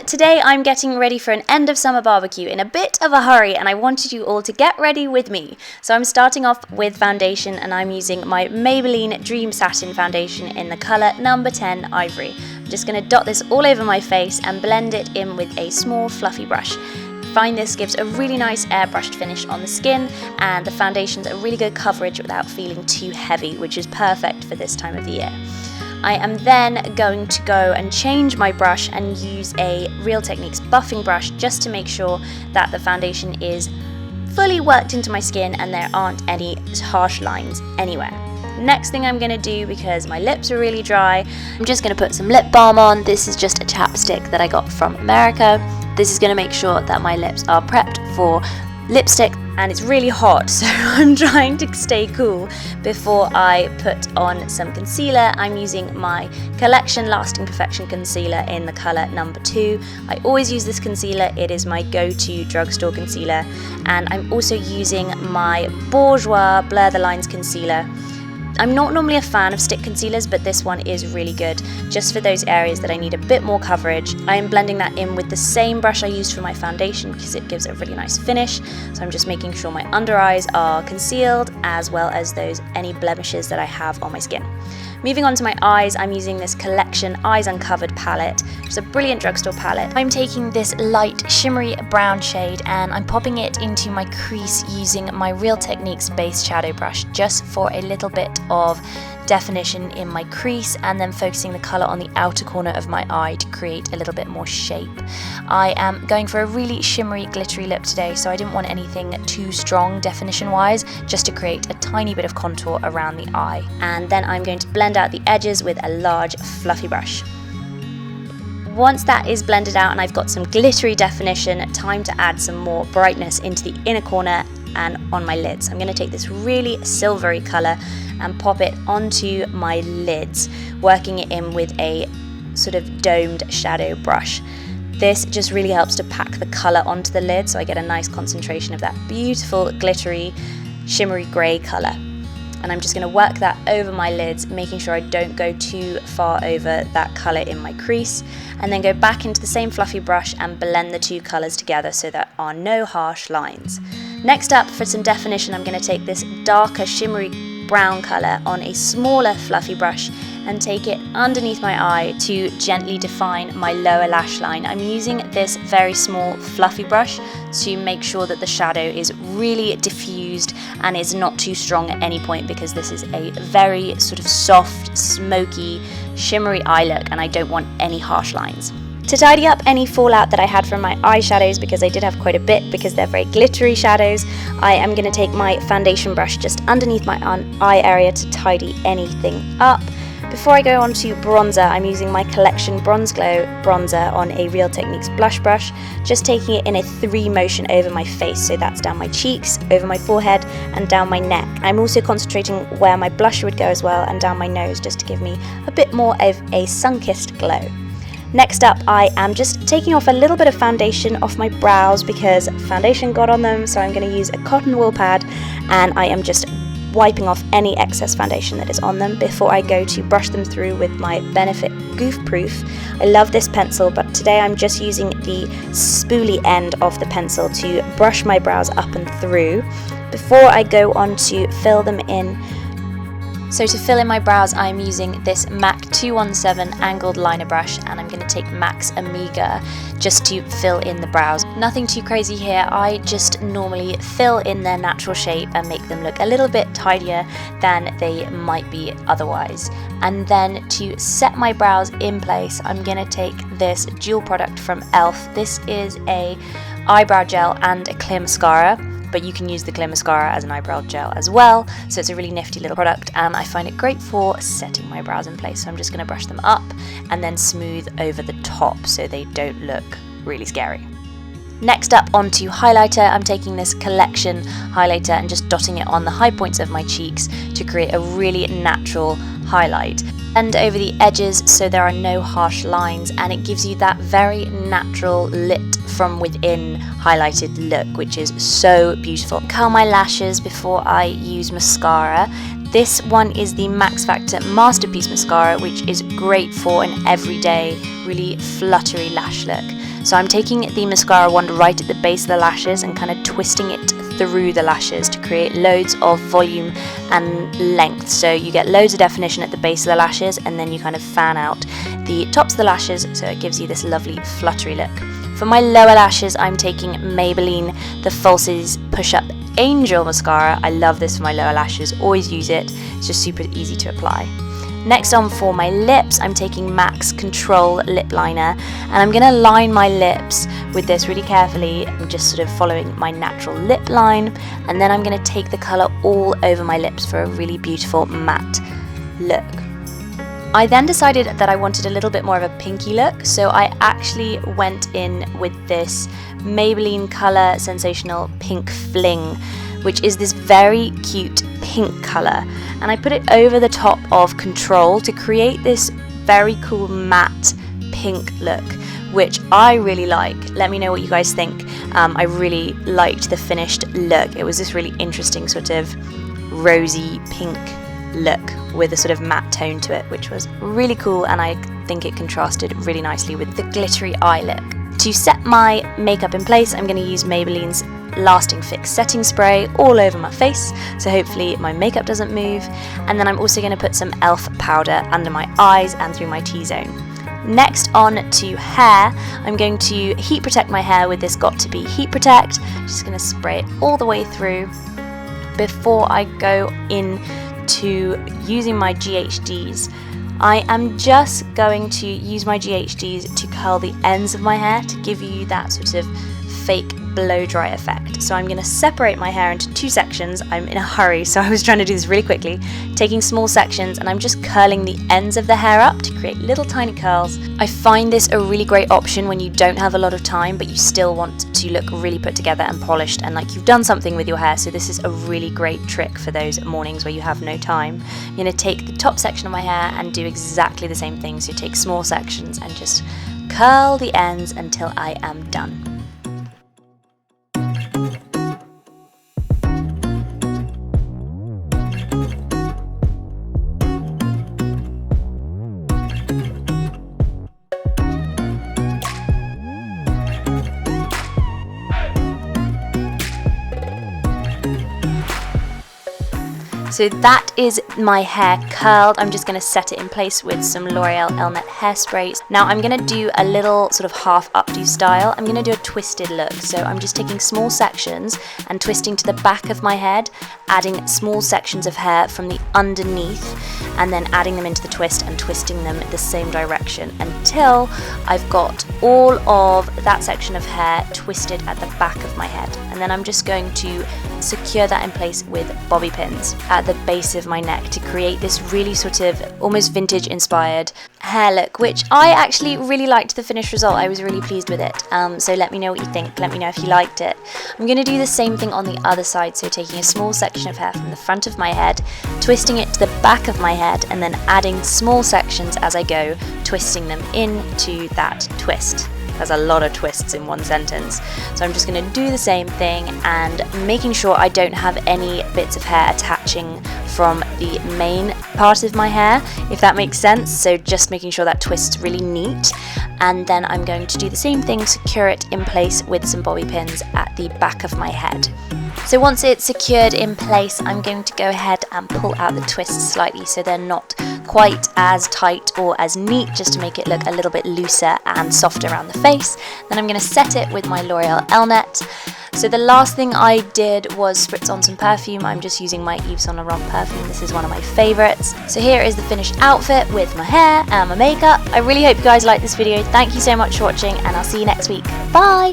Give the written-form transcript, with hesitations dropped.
today I'm getting ready for an end of summer barbecue in a bit of a hurry, and I wanted you all to get ready with me. So I'm starting off with foundation, and I'm using my Maybelline Dream Satin foundation in the colour number 10 Ivory. I'm just going to dot this all over my face and blend it in with a small fluffy brush. I find this gives a really nice airbrushed finish on the skin, and the foundation's a really good coverage without feeling too heavy, which is perfect for this time of the year. I am then going to go and change my brush and use a Real Techniques buffing brush just to make sure that the foundation is fully worked into my skin and there aren't any harsh lines anywhere. Next thing I'm going to do, because my lips are really dry, I'm just going to put some lip balm on. This is just a chapstick that I got from America. This is going to make sure that my lips are prepped for lipstick, and it's really hot, so I'm trying to stay cool before I put on some concealer. I'm using my Collection Lasting Perfection concealer in the colour number 2. I always use this concealer, it is my go-to drugstore concealer, and I'm also using my Bourjois Blur the Lines concealer. I'm not normally a fan of stick concealers, but this one is really good just for those areas that I need a bit more coverage. I am blending that in with the same brush I used for my foundation because it gives a really nice finish. So I'm just making sure my under eyes are concealed, as well as any blemishes that I have on my skin. Moving on to my eyes, I'm using this Collection Eyes Uncovered palette, which is a brilliant drugstore palette. I'm taking this light shimmery brown shade and I'm popping it into my crease using my Real Techniques base shadow brush just for a little bit of definition in my crease, and then focusing the colour on the outer corner of my eye to create a little bit more shape. I am going for a really shimmery glittery lip today, so I didn't want anything too strong definition wise, just to create a tiny bit of contour around the eye. And then I'm going to blend out the edges with a large fluffy brush. Once that is blended out and I've got some glittery definition, time to add some more brightness into the inner corner and on my lids. I'm going to take this really silvery colour and pop it onto my lids, working it in with a sort of domed shadow brush. This just really helps to pack the colour onto the lid, so I get a nice concentration of that beautiful glittery shimmery grey colour. And I'm just going to work that over my lids, making sure I don't go too far over that colour in my crease, and then go back into the same fluffy brush and blend the two colours together so there are no harsh lines. Next up, for some definition, I'm going to take this darker shimmery brown colour on a smaller fluffy brush and take it underneath my eye to gently define my lower lash line. I'm using this very small fluffy brush to make sure that the shadow is really diffused and is not too strong at any point, because this is a very sort of soft, smoky, shimmery eye look and I don't want any harsh lines. To tidy up any fallout that I had from my eyeshadows, because I did have quite a bit because they're very glittery shadows, I am going to take my foundation brush just underneath my eye area to tidy anything up. Before I go on to bronzer, I'm using my Collection Bronze Glow bronzer on a Real Techniques blush brush, just taking it in a 3 motion over my face, so that's down my cheeks, over my forehead and down my neck. I'm also concentrating where my blusher would go as well, and down my nose, just to give me a bit more of a sun-kissed glow. Next up, I am just taking off a little bit of foundation off my brows because foundation got on them, so I'm going to use a cotton wool pad and I am just wiping off any excess foundation that is on them before I go to brush them through with my Benefit Goof Proof. I love this pencil, but today I'm just using the spoolie end of the pencil to brush my brows up and through before I go on to fill them in. So to fill in my brows, I'm using this MAC 217 angled liner brush, and I'm going to take MAC's Amiga just to fill in the brows. Nothing too crazy here, I just normally fill in their natural shape and make them look a little bit tidier than they might be otherwise. And then to set my brows in place, I'm going to take this dual product from e.l.f. This is a eyebrow gel and a clear mascara, but you can use the clear mascara as an eyebrow gel as well, so it's a really nifty little product and I find it great for setting my brows in place. So I'm just going to brush them up and then smooth over the top so they don't look really scary. Next up, onto highlighter. I'm taking this Collection highlighter and just dotting it on the high points of my cheeks to create a really natural highlight. And over the edges so there are no harsh lines, and it gives you that very natural lit from within highlighted look, which is so beautiful. Curl my lashes before I use mascara. This one is the Max Factor Masterpiece Mascara, which is great for an everyday, really fluttery lash look. So I'm taking the mascara wand right at the base of the lashes and kind of twisting it through the lashes to create loads of volume and length. So you get loads of definition at the base of the lashes, and then you kind of fan out the tops of the lashes, so it gives you this lovely fluttery look. For my lower lashes, I'm taking Maybelline the Falsies Push Up Angel Mascara. I love this for my lower lashes, always use it, it's just super easy to apply. Next on for my lips, I'm taking MAC's Control Lip Liner, and I'm going to line my lips with this really carefully. I'm just sort of following my natural lip line, and then I'm going to take the colour all over my lips for a really beautiful matte look. I then decided that I wanted a little bit more of a pinky look, so I actually went in with this Maybelline Colour Sensational Pink Fling, which is this very cute pink colour, and I put it over the top of Control to create this very cool matte pink look, which I really like. Let me know what you guys think. I really liked the finished look. It was this really interesting sort of rosy pink look with a sort of matte tone to it, which was really cool, and I think it contrasted really nicely with the glittery eye look. To set my makeup in place, I'm going to use Maybelline's Lasting Fix Setting Spray all over my face, so hopefully my makeup doesn't move, and then I'm also going to put some e.l.f. powder under my eyes and through my T-zone. Next on to hair, I'm going to heat protect my hair with this Got To Be Heat Protect. Just going to spray it all the way through before I go in to using my GHDs. I am just going to use my GHDs to curl the ends of my hair to give you that sort of fake blow dry effect. So I'm going to separate my hair into two sections. I'm in a hurry, so I was trying to do this really quickly, taking small sections, and I'm just curling the ends of the hair up to create little tiny curls. I find this a really great option when you don't have a lot of time but you still want to look really put together and polished and like you've done something with your hair. So this is a really great trick for those mornings where you have no time. I'm going to take the top section of my hair and do exactly the same thing. So take small sections and just curl the ends until I am done. So that is my hair curled. I'm just going to set it in place with some L'Oreal Elnett hairspray. Now I'm going to do a little sort of half updo style. I'm going to do a twisted look. So I'm just taking small sections and twisting to the back of my head, adding small sections of hair from the underneath, and then adding them into the twist and twisting them the same direction until I've got all of that section of hair twisted at the back of my head. And then I'm just going to secure that in place with bobby pins at the base of my neck to create this really sort of almost vintage inspired hair look, which I actually really liked the finished result. I was really pleased with it. So let me know what you think. Let me know if you liked it. I'm going to do the same thing on the other side, so taking a small section of hair from the front of my head, twisting it to the back of my head, and then adding small sections as I go, twisting them into that twist. There's a lot of twists in one sentence. So I'm just going to do the same thing and making sure I don't have any bits of hair attaching from the main part of my hair, if that makes sense. So just making sure that twist's really neat. And then I'm going to do the same thing, secure it in place with some bobby pins at the back of my head. So once it's secured in place, I'm going to go ahead and pull out the twists slightly so they're not quite as tight or as neat, just to make it look a little bit looser and softer around the face. Then I'm going to set it with my L'Oreal Elnett. So the last thing I did was spritz on some perfume. I'm just using my Yves Saint Laurent perfume. This is one of my favourites. So here is the finished outfit with my hair and my makeup. I really hope you guys liked this video. Thank you so much for watching, and I'll see you next week. Bye!